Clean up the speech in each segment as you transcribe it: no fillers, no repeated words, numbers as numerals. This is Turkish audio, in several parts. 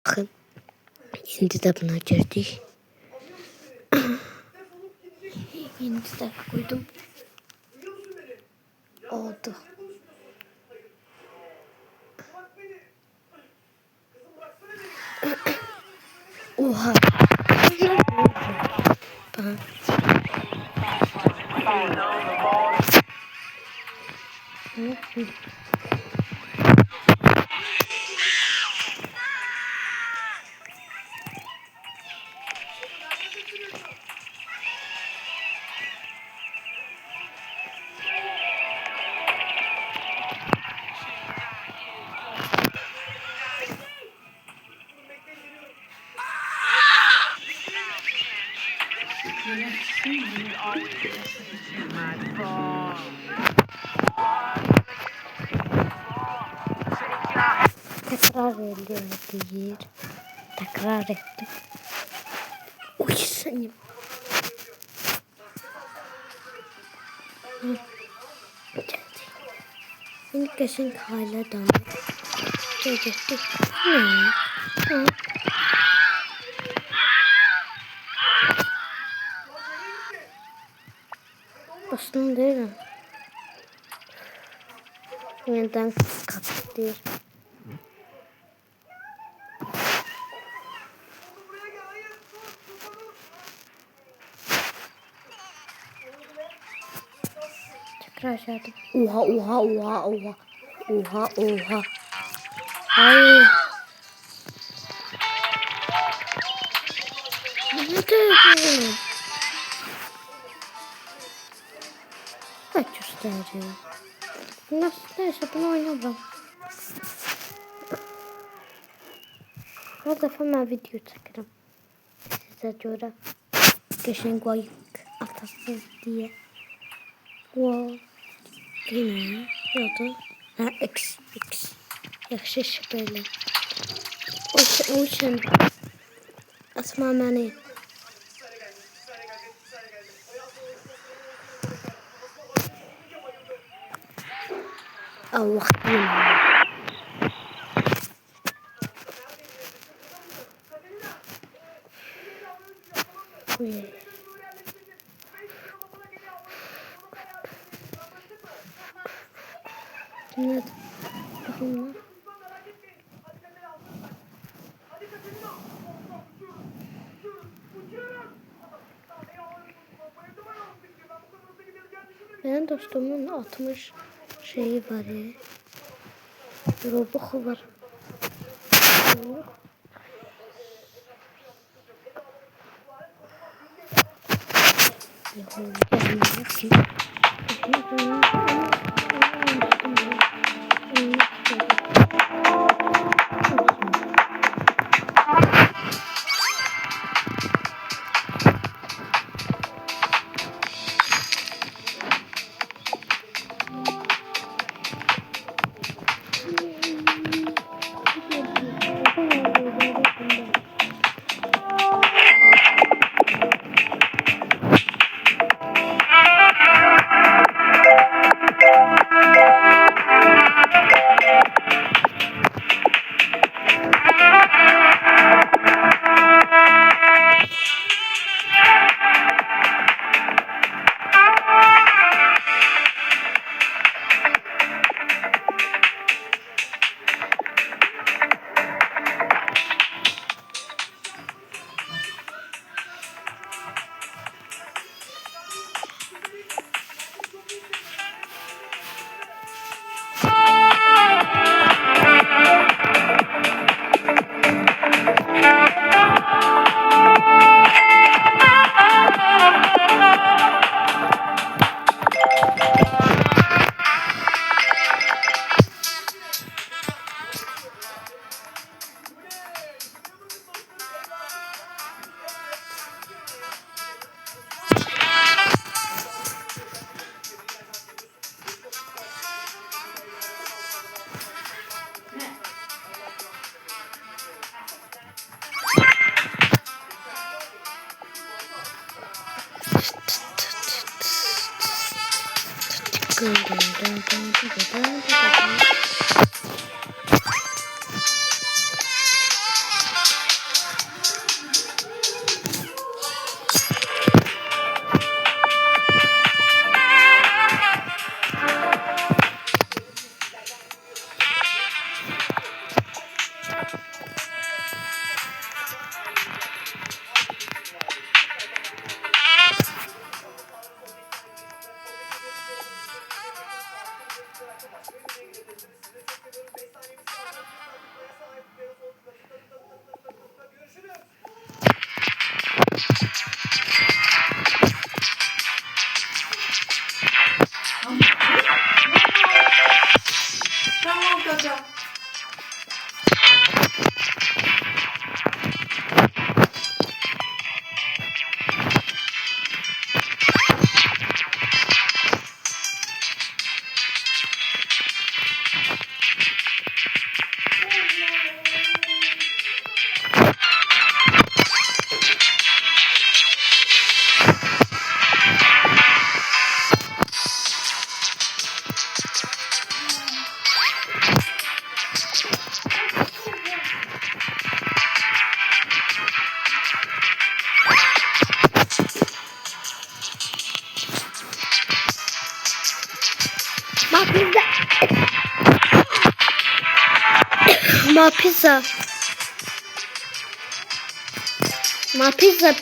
Bakın. Şimdi de buna girdik. Yeni de koydum. Oldu. Oha. Tekrar ediyor. Tekrar ettim. Uy senin. Şimdi kesin hala dönüyor. Diyecekti. Ne? Aslında değil mi? Yeniden kapatıyor. Tekrar aşağıda. Oha. Hayır. Ne dedi? Kaç gösteriyor? Nasıl neyse bunu oynamam. Her defa ben video çekerim. Size göre. Geçen koyuk atasın diye. Wow. Yine yodu. Ha X. Yaxşı böyle. O için asma beni. Allah bilir. Ne? Bakın. Benim dostumun 60 şeyi var ya. Robux'u var.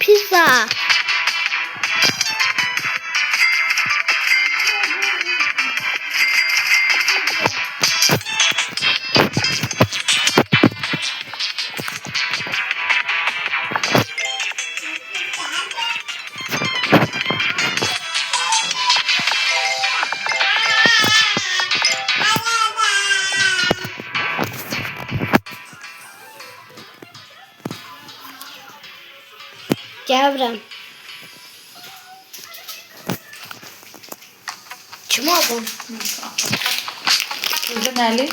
Pizza. Gavram. Kim aldın? Burada nereli?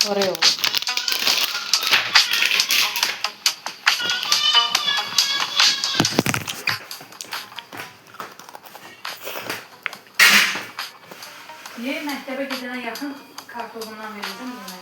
Oraya olur. Niye mektebe gidene yakın kartozundan verildim mi?